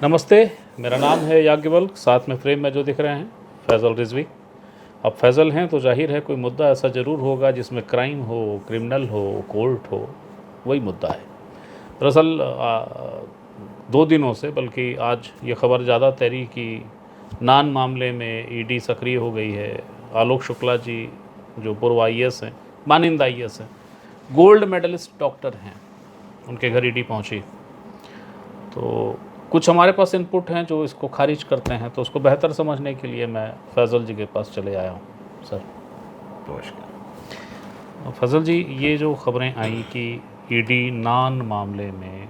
नमस्ते, मेरा नाम है याज्ञवल्क्य, साथ में फ्रेम में जो दिख रहे हैं फैज़ल रिजवी। अब फैज़ल हैं तो जाहिर है कोई मुद्दा ऐसा ज़रूर होगा जिसमें क्राइम हो, क्रिमिनल हो, कोर्ट हो, वही मुद्दा है। दरअसल 2 दिनों से, बल्कि आज ये खबर ज़्यादा तैरी कि नान मामले में ईडी सक्रिय हो गई है। आलोक शुक्ला जी जो पूर्व आईएएस हैं, मानिंदा आईएएस हैं, गोल्ड मेडलिस्ट डॉक्टर हैं, उनके घर ईडी पहुंची। तो कुछ हमारे पास इनपुट हैं जो इसको खारिज करते हैं, तो उसको बेहतर समझने के लिए मैं फैज़ल जी के पास चले आया हूँ। सर नमस्कार। फैज़ल जी, ये जो खबरें आई कि ईडी नान मामले में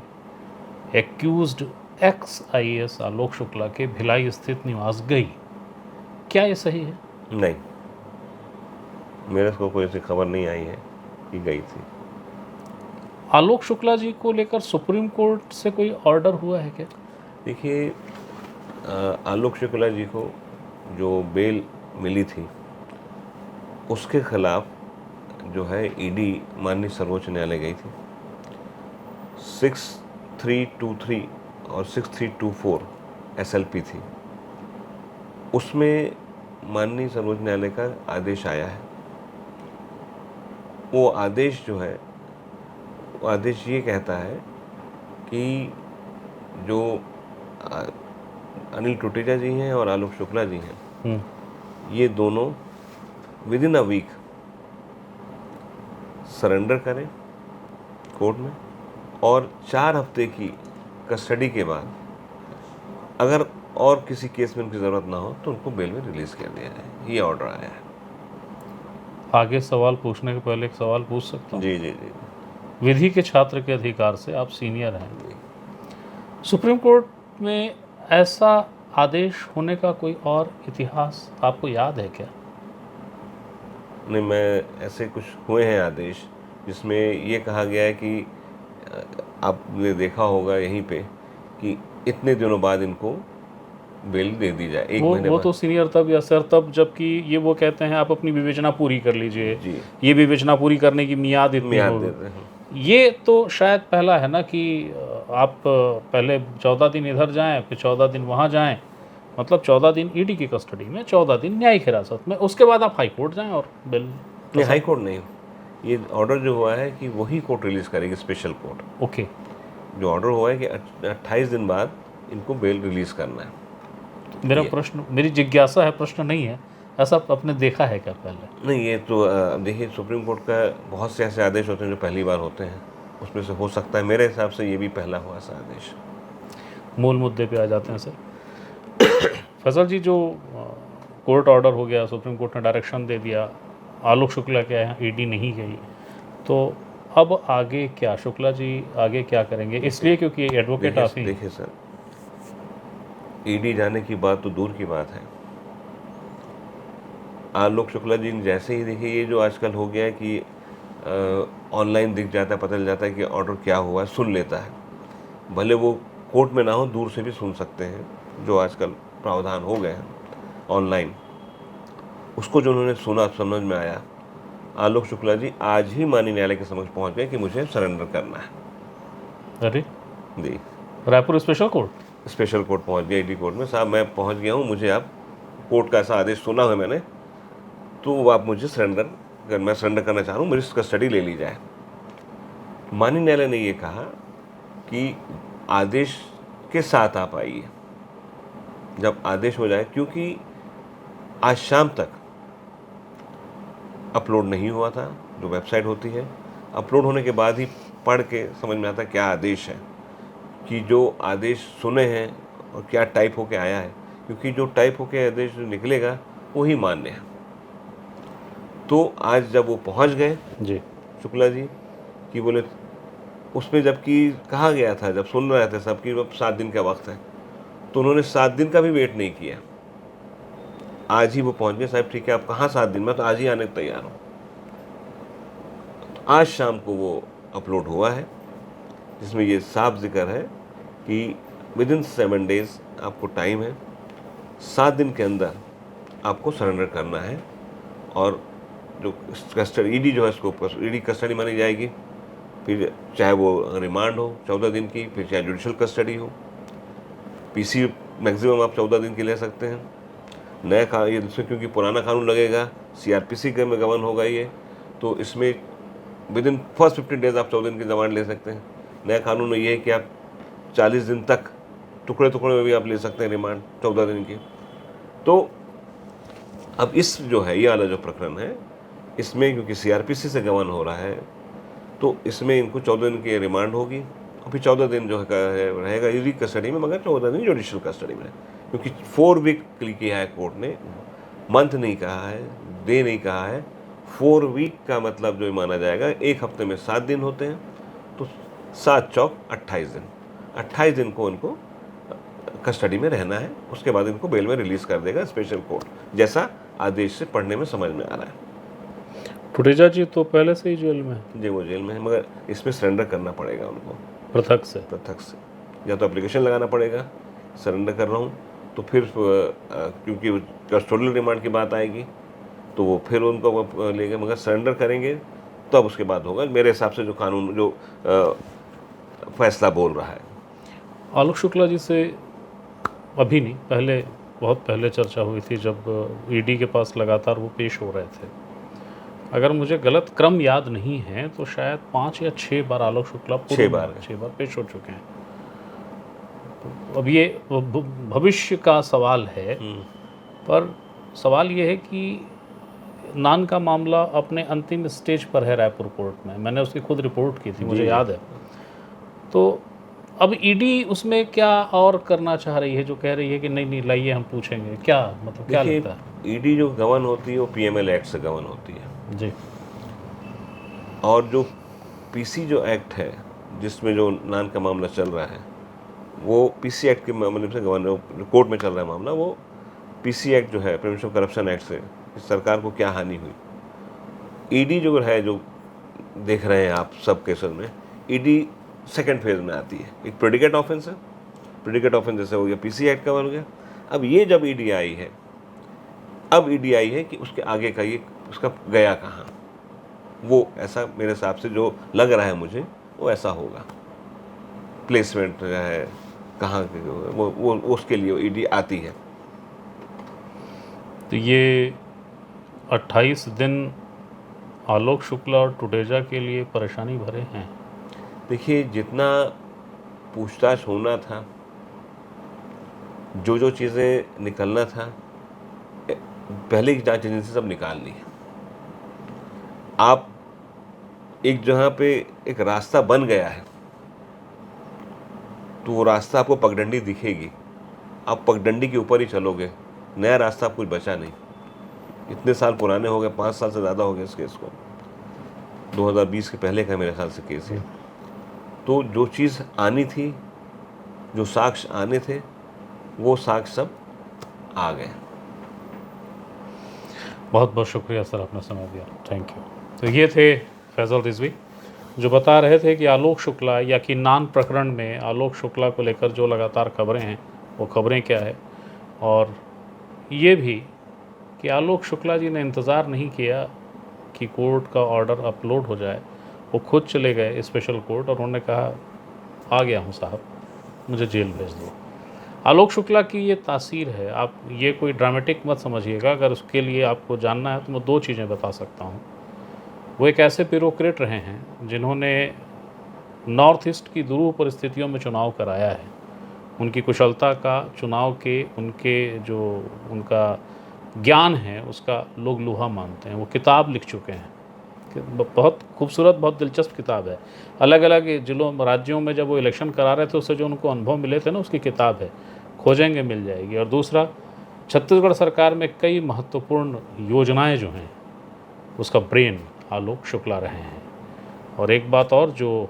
accused x IAS Alok Shukla के भिलाई स्थित निवास गई, क्या ये सही है? नहीं, मेरे को कोई ऐसी खबर नहीं आई है कि गई थी। आलोक शुक्ला जी को लेकर सुप्रीम कोर्ट से कोई ऑर्डर हुआ है क्या? देखिए, आलोक शुक्ला जी को जो बेल मिली थी उसके खिलाफ जो है ईडी माननीय सर्वोच्च न्यायालय गई थी। 6323 और 6324 एसएलपी थी, उसमें माननीय सर्वोच्च न्यायालय का आदेश आया है। वो आदेश जो है, वो आदेश ये कहता है कि जो अनिल टुटेजा जी हैं और आलोक शुक्ला जी हैं, ये दोनों within a week surrender करें कोर्ट में, और 4 हफ्ते की कस्टडी के बाद अगर और किसी केस में उनकी ज़रूरत ना हो तो उनको बेल में रिलीज़ कर दिया जाए। ये ऑर्डर आया है। आगे सवाल पूछने के पहले एक सवाल पूछ सकता हूँ? जी जी जी विधि के छात्र के अधिकार से आप सीनियर हैं, सुप्रीम कोर्ट में ऐसा आदेश होने का कोई और इतिहास आपको याद है क्या? नहीं, मैं ऐसे कुछ हुए हैं आदेश जिसमें ये कहा गया है कि आपने देखा होगा यहीं पे कि इतने दिनों बाद इनको बेल दे दी जाए, 1 महीने वो बाद। तो सीनियर तब या सर तब, जबकि ये वो कहते हैं आप अपनी विवेचना पूरी कर लीजिए, जी, ये विवेचना पूरी करने की मियाद इतनी मियाद हो। देते हैं। ये तो शायद पहला है ना कि आप पहले 14 दिन इधर जाएं, फिर 14 दिन वहाँ जाएं, मतलब 14 दिन ईडी की कस्टडी में, 14 दिन न्यायिक हिरासत में, उसके बाद आप हाई कोर्ट जाएं और बिल। नहीं, हाई कोर्ट नहीं, ये ऑर्डर जो हुआ है कि वही कोर्ट रिलीज़ करेगी, स्पेशल कोर्ट। ओके, जो ऑर्डर हुआ है कि 28 दिन बाद इनको बेल रिलीज़ करना है। मेरा प्रश्न, मेरी जिज्ञासा है, प्रश्न नहीं है, ऐसा आपने देखा है क्या पहले? नहीं, ये तो देखिए, सुप्रीम कोर्ट का बहुत से ऐसे आदेश होते हैं जो पहली बार होते हैं, उसमें से हो सकता है, मेरे हिसाब से ये भी पहला हुआ ऐसा आदेश। मूल मुद्दे पे आ जाते हैं सर। फैसल जी, जो कोर्ट ऑर्डर हो गया, सुप्रीम कोर्ट ने डायरेक्शन दे दिया, आलोक शुक्ला के यहाँ ईडी नहीं गई, तो अब आगे क्या? शुक्ला जी आगे क्या करेंगे? इसलिए क्योंकि एडवोकेट आप ही। देखिए सर, ईडी जाने की बात तो दूर की बात है। आलोक शुक्ला जी ने जैसे ही, देखिए, ये जो आजकल हो गया है कि ऑनलाइन दिख जाता है, पता चल जाता है कि ऑर्डर क्या हुआ है, सुन लेता है, भले वो कोर्ट में ना हो, दूर से भी सुन सकते हैं, जो आजकल प्रावधान हो गए हैं ऑनलाइन। उसको जो उन्होंने सुना, समझ में आया, आलोक शुक्ला जी आज ही माननीय न्यायालय के समक्ष पहुंच गए कि मुझे सरेंडर करना है। अरे जी, Raipur special court? Special court पहुंच गया, ईडी कोर्ट में, साहब मैं पहुंच गया हूं, मुझे आप, कोर्ट का ऐसा आदेश सुना है मैंने, तो आप मुझे मैं सरेंडर करना चाह रहा हूँ, मेरी कस्टडी ले ली जाए। माननीय न्यायालय ने ये कहा कि आदेश के साथ आप आइए, जब आदेश हो जाए, क्योंकि आज शाम तक अपलोड नहीं हुआ था, जो वेबसाइट होती है, अपलोड होने के बाद ही पढ़ के समझ में आता क्या आदेश है, कि जो आदेश सुने हैं और क्या टाइप होके आया है, क्योंकि जो टाइप होके आदेश निकलेगा वही मान्य है। तो आज जब वो पहुंच गए जी, शुक्ला जी, कि बोले, उसमें जबकि कहा गया था, जब सुन रहे थे सब कि अब 7 दिन का वक्त है, तो उन्होंने 7 दिन का भी वेट नहीं किया, आज ही वो पहुंच गए। साहब ठीक है, आप कहाँ 7 दिन में, तो आज ही आने को तैयार हूँ। तो आज शाम को वो अपलोड हुआ है, जिसमें ये साफ जिक्र है कि विद इन 7 डेज आपको टाइम है, 7 दिन के अंदर आपको सरेंडर करना है, और जो कस्टडी, ईडी जो है, इसको ईडी कस्टडी मानी जाएगी, फिर चाहे वो रिमांड हो 14 दिन की, फिर चाहे जुडिशल कस्टडी हो। पीसी मैक्सिमम आप 14 दिन के ले सकते हैं। नया ये इसमें क्योंकि पुराना कानून लगेगा, सीआरपीसी के में गवर्न होगा ये, तो इसमें विद इन फर्स्ट 15 डेज आप 14 दिन की जमानत ले सकते हैं। नया कानून में ये है कि आप 40 दिन तक टुकड़े टुकड़े में भी आप ले सकते हैं रिमांड 14 दिन की। तो अब इस जो है ये वाला जो प्रकरण है, इसमें क्योंकि सीआरपीसी से गवर्न हो रहा है, तो इसमें इनको 14 दिन की रिमांड होगी और फिर 14 दिन जो है रहेगा ईडी कस्टडी में, मगर 14 दिन जुडिशियल कस्टडी में, क्योंकि 4 वीक किया है कोर्ट ने, मंथ नहीं कहा है, डे नहीं कहा है। 4 वीक का मतलब जो माना जाएगा, एक हफ्ते में 7 दिन होते हैं, तो 7 चौक 28 दिन, 28 दिन को इनको कस्टडी में रहना है। उसके बाद इनको बेल में रिलीज कर देगा स्पेशल कोर्ट, जैसा आदेश से पढ़ने में समझ में आ रहा है। टुटेजा जी तो पहले से ही जेल में है। जी वो जेल में है, मगर इसमें सरेंडर करना पड़ेगा उनको पृथक से। या तो एप्लीकेशन लगाना पड़ेगा सरेंडर कर रहा हूँ, तो फिर क्योंकि कस्टोडियल रिमांड की बात आएगी तो वो फिर उनको लेंगे, मगर सरेंडर करेंगे तब तो उसके बाद होगा मेरे हिसाब से जो कानून जो फैसला बोल रहा है। आलोक शुक्ला जी से अभी नहीं, पहले बहुत पहले चर्चा हुई थी जब ईडी के पास लगातार वो पेश हो रहे थे। अगर मुझे गलत क्रम याद नहीं है तो शायद 5 या 6 बार आलोक शुक्ला 6 बार पेश हो चुके हैं। तो अब ये भविष्य का सवाल है, पर सवाल ये है कि नान का मामला अपने अंतिम स्टेज पर है रायपुर कोर्ट में। मैंने उसकी खुद रिपोर्ट की थी, मुझे याद है। तो अब ईडी उसमें क्या और करना चाह रही है, जो कह रही है कि नहीं लाइए हम पूछेंगे, क्या मतलब क्या लगता है? ईडी जो गवर्न होती है वो पीएमएल एक्ट से गवर्न होती है जी, और जो पीसी जो एक्ट है जिसमें जो नान का मामला चल रहा है, वो पीसी एक्ट के मामले से गवर्न कोर्ट में चल रहा है मामला। वो पीसी एक्ट जो है, प्रिवेंशन ऑफ करप्शन एक्ट से सरकार को क्या हानि हुई। ईडी जो है, जो देख रहे हैं आप सब केसेस में, ईडी सेकेंड फेज में आती है। एक प्रेडिकेट ऑफेंस है, प्रेडिकेट ऑफेंस जैसे हो गया पीसी एक्ट का बन गया। अब ये जब ईडी आई है, अब ईडी आई है कि उसके आगे का ये उसका गया कहाँ, वो ऐसा मेरे हिसाब से जो लग रहा है मुझे, वो ऐसा होगा। प्लेसमेंट है कहाँ वो उसके लिए ईडी आती है। तो ये 28 दिन आलोक शुक्ला और टुटेजा के लिए परेशानी भरे हैं। देखिए, जितना पूछताछ होना था, जो चीज़ें निकलना था, पहले की जांच एजेंसी सब निकाल ली है। आप एक जहाँ पे एक रास्ता बन गया है, तो वो रास्ता आपको पगडंडी दिखेगी, आप पगडंडी के ऊपर ही चलोगे, नया रास्ता कुछ बचा नहीं। इतने साल पुराने हो गए, 5 साल से ज़्यादा हो गए इस केस को, 2020 के पहले का मेरे ख्याल से केस है। तो जो चीज़ आनी थी, जो साक्ष्य आने थे, वो साक्ष्य सब आ गए। बहुत बहुत शुक्रिया सर, आपने समय दिया, थैंक यू। तो ये थे फैज़ल रिजवी, जो बता रहे थे कि आलोक शुक्ला या कि नान प्रकरण में आलोक शुक्ला को लेकर जो लगातार खबरें हैं, वो खबरें क्या है, और ये भी कि आलोक शुक्ला जी ने इंतज़ार नहीं किया कि कोर्ट का ऑर्डर अपलोड हो जाए, वो खुद चले गए स्पेशल कोर्ट और उन्होंने कहा आ गया हूँ साहब, मुझे जेल भेज दो। आलोक शुक्ला की ये तासीर है, आप ये कोई ड्रामेटिक मत समझिएगा। अगर उसके लिए आपको जानना है तो मैं 2 चीज़ें बता सकता हूँ। वो एक ऐसे ब्यूरोक्रेट रहे हैं जिन्होंने नॉर्थ ईस्ट की दुरूह परिस्थितियों में चुनाव कराया है। उनकी कुशलता का चुनाव के, उनके जो उनका ज्ञान है, उसका लोग लोहा मानते हैं। वो किताब लिख चुके हैं, बहुत खूबसूरत, बहुत दिलचस्प किताब है। अलग अलग ज़िलों राज्यों में जब वो इलेक्शन करा रहे थे, उससे जो उनको अनुभव मिले थे ना, उसकी किताब है, खोजेंगे मिल जाएगी। और दूसरा, छत्तीसगढ़ सरकार में कई महत्वपूर्ण योजनाएं जो हैं, उसका ब्रेन आलोक शुक्ला रहे हैं। और एक बात और जो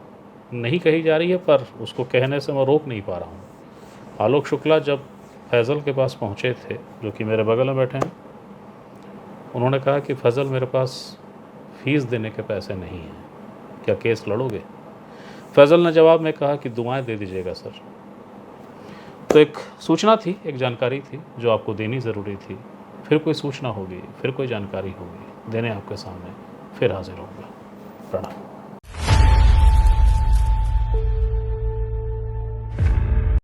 नहीं कही जा रही है, पर उसको कहने से मैं रोक नहीं पा रहा हूँ। आलोक शुक्ला जब फैज़ल के पास पहुँचे थे, जो कि मेरे बगल में बैठे हैं, उन्होंने कहा कि फैज़ल मेरे पास फ़ीस देने के पैसे नहीं हैं, क्या केस लड़ोगे? फैज़ल ने जवाब में कहा कि दुआएं दे दीजिएगा सर। तो एक सूचना थी, एक जानकारी थी जो आपको देनी ज़रूरी थी। फिर कोई सूचना होगी, फिर कोई जानकारी होगी, देने आपके सामने फिर हाजिर होगा। प्रणाम।